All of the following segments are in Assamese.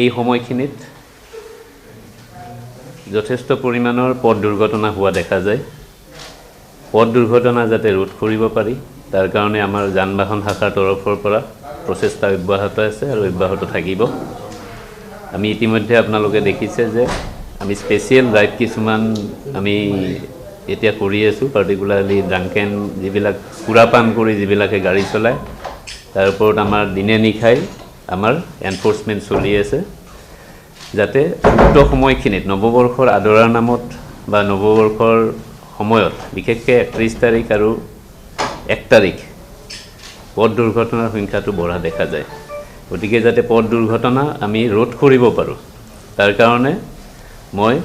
এই সময়খিনিত যথেষ্ট পৰিমাণৰ পথ দুৰ্ঘটনা হোৱা দেখা যায় পথ দুৰ্ঘটনা যাতে ৰোধ কৰিব পাৰি তাৰ কাৰণে আমাৰ যান বাহন শাখাৰ তৰফৰ পৰা প্ৰচেষ্টা অব্যাহত আছে আৰু অব্যাহত থাকিব আমি ইতিমধ্যে আপোনালোকে দেখিছে যে আমি স্পেচিয়েল ড্ৰাইভ কিছুমান আমি এতিয়া কৰি আছোঁ পাৰ্টিকুলাৰলি ড্ৰাংকেন যিবিলাক সুৰাপান কৰি যিবিলাকে গাড়ী চলায় তাৰ ওপৰত আমাৰ দিনে নিশাই আমাৰ এনফোৰ্সমেণ্ট চলি আছে যাতে উক্ত সময়খিনিত নৱবৰ্ষৰ আদৰাৰ নামত বা নৱবৰ্ষৰ সময়ত বিশেষকৈ 31 তাৰিখ আৰু 1 তাৰিখ পথ দুৰ্ঘটনাৰ সংখ্যাটো বঢ়া দেখা যায় গতিকে যাতে পথ দুৰ্ঘটনা আমি ৰোধ কৰিব পাৰোঁ তাৰ কাৰণে মই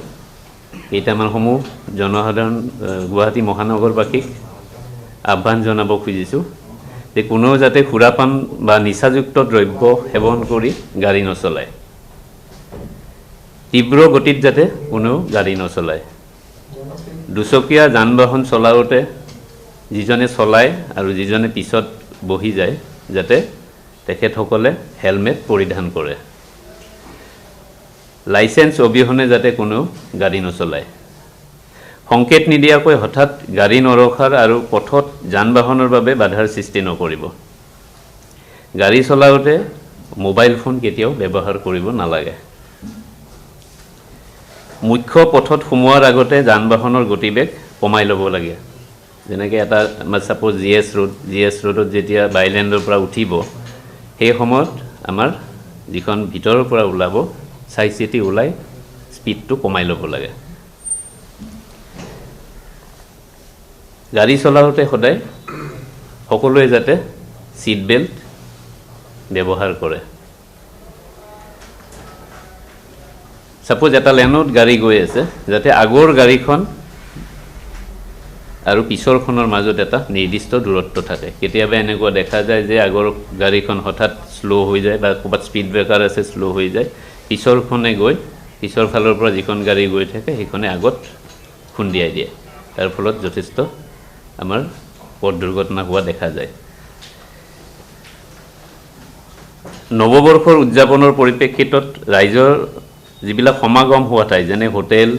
কেইটামান সমূহ জনসাধাৰণ গুৱাহাটী মহানগৰবাসীক আহ্বান জনাব খুজিছোঁ যে কোনো যাতে সুৰাপান বা নিচাযুক্ত দ্ৰব্য সেৱন কৰি গাড়ী নচলায় তীব্ৰ গতিত যাতে কোনো গাড়ী নচলায় দুচকীয়া যান বাহন চলাওঁতে যিজনে চলায় আৰু যিজনে পিছত বহি যায় যাতে তেখেতসকলে হেলমেট পৰিধান কৰে লাইসেন্স অবিহনে যাতে কোনো গাড়ী নচলায় সংকেত নিদিয়াকৈ হঠাৎ গাড়ী নৰখাৰ আৰু পথত যান বাহনৰ বাবে বাধাৰ সৃষ্টি নকৰিব গাড়ী চলাওঁতে মোবাইল ফোন কেতিয়াও ব্যৱহাৰ কৰিব নালাগে মুখ্য পথত সোমোৱাৰ আগতে যান বাহনৰ গতিবেগ কমাই ল'ব লাগে যেনেকৈ এটা সাপোজ জিএছ ৰোডত যেতিয়া বাইলেণ্ডৰ পৰা উঠিব সেই সময়ত আমাৰ যিখন ভিতৰৰ পৰা ওলাব চাই চিতি ওলাই স্পীডটো কমাই ল'ব লাগে গাড়ী চলাওঁতে সদায় সকলোৱে যাতে সিট বেল্ট ব্যৱহাৰ কৰে সাপোজ এটা লেনত গাড়ী গৈ আছে যাতে আগৰ গাড়ীখন আৰু পিছৰখনৰ মাজত এটা নিৰ্দিষ্ট দূৰত্ব থাকে কেতিয়াবা এনেকুৱা দেখা যায় যে আগৰ গাড়ীখন হঠাৎ স্লো হৈ যায় বা ক'ৰবাত স্পীড ব্ৰেকাৰ আছে স্লো হৈ যায় পিছৰখনে গৈ পিছৰ ফালৰ পৰা যিখন গাড়ী গৈ থাকে সেইখনে আগত খুন্দিয়াই দিয়ে তাৰ ফলত যথেষ্ট আমাৰ পথ দুৰ্ঘটনা হোৱা দেখা যায় নৱবৰ্ষৰ উদযাপনৰ পৰিপ্ৰেক্ষিতত ৰাইজৰ যিবিলাক সমাগম হোৱা ঠাই যেনে হোটেল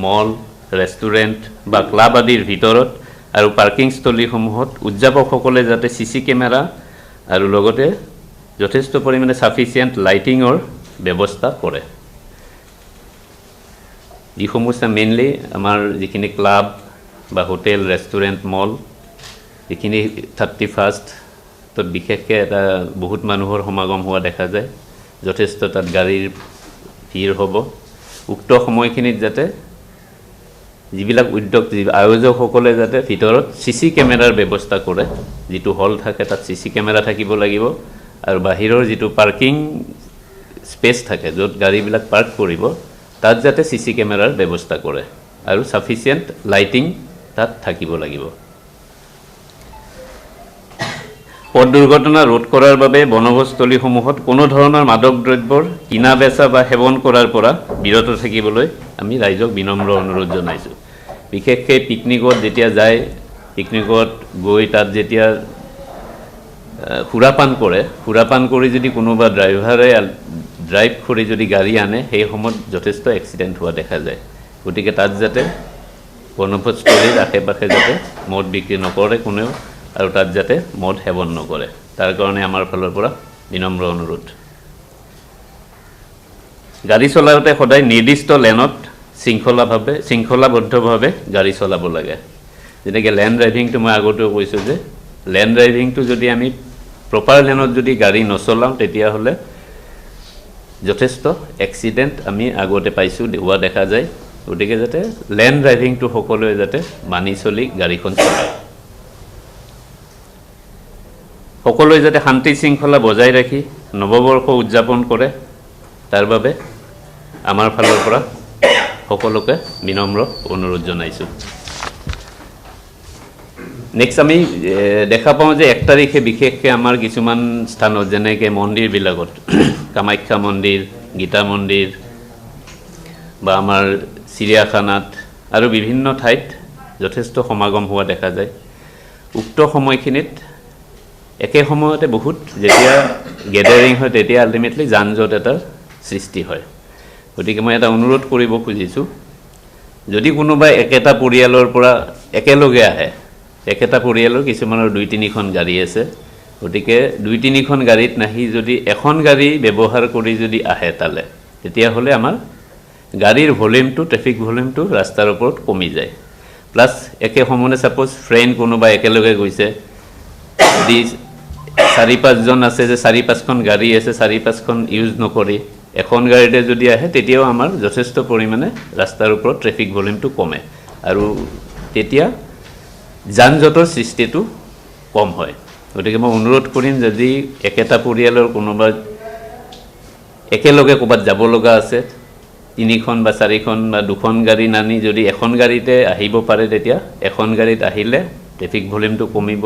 মল ৰেষ্টুৰেণ্ট বা ক্লাব আদিৰ ভিতৰত আৰু পাৰ্কিং স্থলীসমূহত উদযাপকসকলে যাতে চিচি কেমেৰা আৰু লগতে যথেষ্ট পৰিমাণে সাফিচিয়েণ্ট লাইটিঙৰ ব্যৱস্থা কৰে যিসমূহ মেইনলি আমাৰ যিখিনি ক্লাব বা হোটেল ৰেষ্টুৰেণ্ট মল যিখিনি 31st তো বিশেষকৈ এটা বহুত মানুহৰ সমাগম হোৱা দেখা যায় যথেষ্ট তাত গাড়ীৰ ভিৰ হ'ব উক্ত সময়খিনিত যাতে যিবিলাক উদ্যোগ আয়োজকসকলে যাতে ভিতৰত চিচি কেমেৰাৰ ব্যৱস্থা কৰে যিটো হল থাকে তাত চিচি কেমেৰা থাকিব লাগিব আৰু বাহিৰৰ যিটো পাৰ্কিং স্পেচ থাকে য'ত গাড়ীবিলাক পাৰ্ক কৰিব তাত যাতে চিচি কেমেৰাৰ ব্যৱস্থা কৰে আৰু সাফিচিয়েণ্ট লাইটিং তাত থাকিব লাগিব পথ দুৰ্ঘটনা ৰোধ কৰাৰ বাবে বনভোজস্থলীসমূহত কোনো ধৰণৰ মাদক দ্ৰব্যৰ কিনা বেচা বা সেৱন কৰাৰ পৰা বিৰত থাকিবলৈ আমি ৰাইজক বিনম্ৰ অনুৰোধ জনাইছোঁ বিশেষকৈ পিকনিকত যেতিয়া যায় পিকনিকত গৈ তাত যেতিয়া সুৰাপান কৰি যদি কোনোবা ড্ৰাইভাৰে ড্ৰাইভ কৰি যদি গাড়ী আনে সেই সময়ত যথেষ্ট এক্সিডেণ্ট হোৱা দেখা যায় গতিকে তাত যাতে বনভোজস্থলীৰ আশে পাশে যাতে মদ বিক্ৰী নকৰে কোনেও আৰু তাত যাতে মদ সেৱন নকৰে তাৰ কাৰণে আমাৰ ফালৰ পৰা বিনম্ৰ অনুৰোধ গাড়ী চলাওঁতে সদায় নিৰ্দিষ্ট লেনত শৃংখলাবদ্ধভাৱে গাড়ী চলাব লাগে যেনেকৈ লেন ড্ৰাইভিংটো মই আগতেও কৈছোঁ যে লেন ড্ৰাইভিংটো যদি আমি প্ৰপাৰ লেনত যদি গাড়ী নচলাওঁ তেতিয়াহ'লে যথেষ্ট এক্সিডেণ্ট আমি আগতে পাইছোঁ হোৱা দেখা যায় গতিকে যাতে লেন ড্ৰাইভিংটো সকলোৱে যাতে মানি চলি গাড়ীখন চলায় সকলোৱে যাতে শান্তি শৃংখলা বজাই ৰাখি নৱবৰ্ষ উদযাপন কৰে তাৰ বাবে আমাৰ ফালৰ পৰা সকলোকে বিনম্ৰ অনুৰোধ জনাইছোঁ নেক্সট আমি দেখা পাওঁ যে 1 তাৰিখে বিশেষকৈ আমাৰ কিছুমান স্থানত যেনেকৈ মন্দিৰবিলাকত কামাখ্যা মন্দিৰ গীতা মন্দিৰ বা আমাৰ চিৰিয়াখানাত আৰু বিভিন্ন ঠাইত যথেষ্ট সমাগম হোৱা দেখা যায় উক্ত সময়খিনিত একে সময়তে বহুত যেতিয়া গেদাৰিং হয় তেতিয়া আল্টিমেটলি যান জঁট এটাৰ সৃষ্টি হয় গতিকে মই এটা অনুৰোধ কৰিব খুজিছোঁ যদি কোনোবা একেটা পৰিয়ালৰ পৰা একেলগে আহে একেটা পৰিয়ালৰ কিছুমানৰ 2-3খন গাড়ী আছে গতিকে 2-3খন গাড়ীত নাহি যদি এখন গাড়ী ব্যৱহাৰ কৰি যদি আহে তালে তেতিয়া হলে আমাৰ গাড়ীৰ ভলিউমটো ট্ৰাফিক ভলিউমটো ৰাস্তাৰ ওপৰত কমি যায় প্লাস একে সমনে সাপোজ ফ্ৰেন্ড কোনোবা একেলগে গৈছে দি 4-5 জন আছে যে 4-5খন গাড়ী আছে 4-5খন ইউজ নকৰি এখন গাড়ীতে যদি আহে তেতিয়াও আমাৰ যথেষ্ট পৰিমাণে ৰাস্তাৰ ওপৰত ট্ৰাফিক ভলিউমটো কমে আৰু তেতিয়া যানজঁটৰ সৃষ্টিটো কম হয় গতিকে মই অনুৰোধ কৰিম যদি একেটা পৰিয়ালৰ কোনোবা একেলগে ক'বাত যাব লগা আছে 3খন বা 4খন বা 2খন গাড়ী নানি যদি এখন গাড়ীতে আহিব পাৰে তেতিয়া এখন গাড়ীত আহিলে ট্ৰাফিক ভলিউমটো কমিব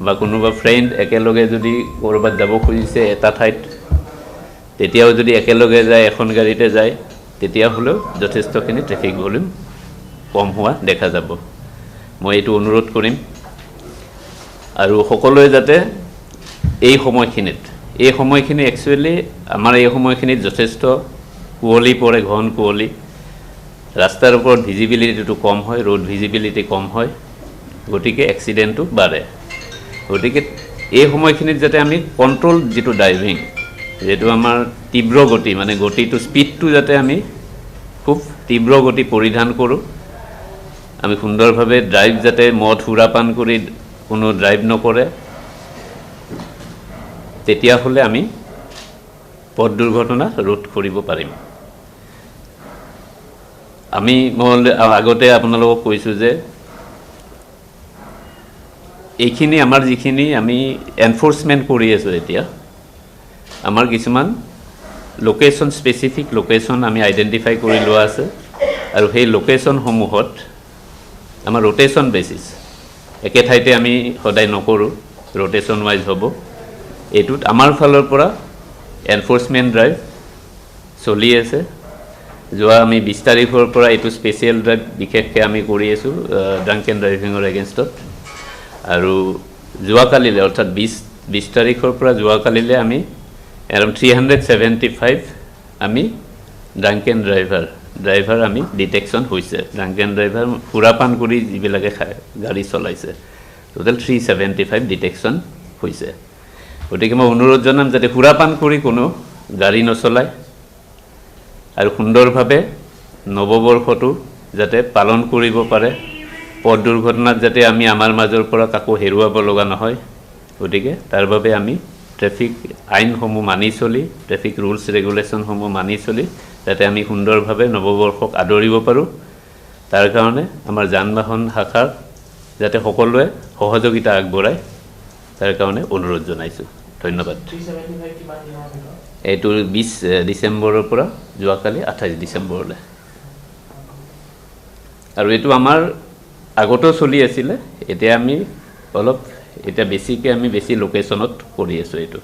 বা কোনোবা ফ্ৰেন্ড একেলগে যদি কৰবাত যাব খুজিছে এটা ঠাইত তেতিয়াও যদি একেলগে যায় এখন গাড়ীতে যায় তেতিয়া হলেও যথেষ্টখিনি ট্ৰাফিক ভলিউম কম হোৱা দেখা যাব মই এইটো অনুৰোধ কৰিম আৰু সকলোৱে যাতে এই সময়খিনি একচুয়ালি আমাৰ এই সময়খিনিত যথেষ্ট কুঁৱলী পৰে ঘন কুঁৱলী ৰাস্তাৰ ওপৰত ভিজিবিলিটিটো কম হয় ৰোড ভিজিবিলিটি কম হয় গতিকে এক্সিডেন্টটো বাঢ়ে গতিকে এই সময়খিনিত যাতে আমি কন্ট্ৰোল যেটো ড্ৰাইভিং যেটো আমাৰ তীব্ৰ গতি মানে গতিটো স্পিডটো যাতে আমি খুব তীব্ৰ গতি পৰিধান কৰো আমি সুন্দৰভাৱে ড্ৰাইভ যাতে মদ সুৰাপান কৰি কোনো ড্ৰাইভ নকৰে তেতিয়া হলে আমি পথ দুৰ্ঘটনা ৰোধ কৰিব পাৰিম আমি আগতে আপোনালোকক কৈছো যে এইখিনি আমাৰ যিখিনি আমি এনফোৰ্সমেন্ট কৰি আছো এতিয়া আমাৰ কিছুমান লোকেশন স্পেসিফিক লোকেশন আমি আইডেন্টিফাই কৰি লোৱা আছে আৰু সেই লোকেশন সমূহত আমাৰ ৰোটেশন বেসিস একে ঠাইতে আমি সদায় নকৰো ৰোটেশন ওয়াইজ হ'ব এটুত আমাৰ ফালৰ পৰা এনফোৰ্সমেন্ট ড্ৰাইভ চলি আছে যোৱা আমি 20 তাৰিখৰ পৰা এটু স্পেশাল ড্ৰাইভ বিশেষকৈ আমি কৰি আছো ড্ৰাংক এণ্ড ড্ৰাইভিংৰ এগেইনষ্টত আৰু যোৱা কালিলে অৰ্থাৎ 20 তাৰিখৰ পৰা যোৱা কালিলে আমি around 375 আমি ড্ৰাংক এণ্ড ড্ৰাইভাৰ আমি ডিটেকশন হৈছে ড্ৰাংক এণ্ড ড্ৰাইভাৰ সুৰাপান কৰি যিবিলাকে গাড়ী চলাইছে টোটাল 375 ডিটেকশন হৈছে গতিকে মই অনুৰোধ জনাম যাতে সুৰাপান কৰি কোনো গাড়ী নচলায় আৰু সুন্দৰভাৱে নৱবৰ্ষটো যাতে পালন কৰিব পাৰে পথ দুৰ্ঘটনাত যাতে আমি আমাৰ মাজৰ পৰা কাকো হেৰুৱাব লগা নহয় গতিকে তাৰ বাবে আমি ট্ৰাফিক আইনসমূহ মানি চলি ট্ৰাফিক ৰুলছ ৰেগুলেশনসমূহ মানি চলি যাতে আমি সুন্দৰভাৱে নৱবৰ্ষক আদৰিব পাৰো তাৰ কাৰণে আমাৰ যান-বাহন শাখাৰ যাতে সকলোৱে সহযোগিতা আগবঢ়ায় তাৰ কাৰণে অনুৰোধ জনাইছো ধন্যবাদ এইটো 20 ডিসেম্বৰৰ পৰা যোৱা কালি 28 ডিসেম্বৰলৈ আৰু এইটো আমাৰ আগতো চলি আছিল এতিয়া আমি অলপ এটা বেছিকে আমি বেছি লোকেশনত কৰি আছো এইটো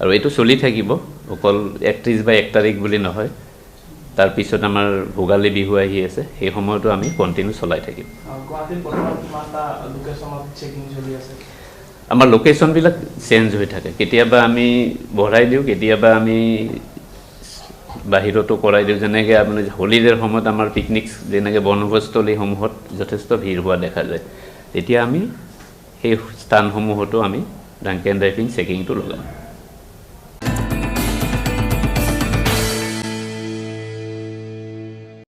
আৰু এইটো চলি থাকিব অকল 31 বা 1 তাৰিখ বুলি নহয় তাৰ পিছত আমাৰ ভোগালী বিহু আহি আছে সেই সময়টো আমি কন্টিনিউ চলাই থাকিম গুৱাহাটীৰ বৰ্তমান কিমানটা লোকেশনত চেকিং চলি আছে আমাৰ লোকেশন বিলাক চেঞ্জ হৈ থাকে কেতিয়াবা আমি বঢ়াই দিও কেতিয়াবা আমি বাহিৰতো কৰাই দিও যেনেকৈ আপুনি হলিডেৰ সময়ত আমাৰ পিকনিকস যেনেকৈ বনভোজস্থলী সমূহত যথেষ্ট ভিৰ হোৱা দেখা যায় তেতিয়া আমি সেই স্থানসমূহতো আমি ড্ৰাংক এণ্ড ড্ৰাইভিং চেকিংটো লগাম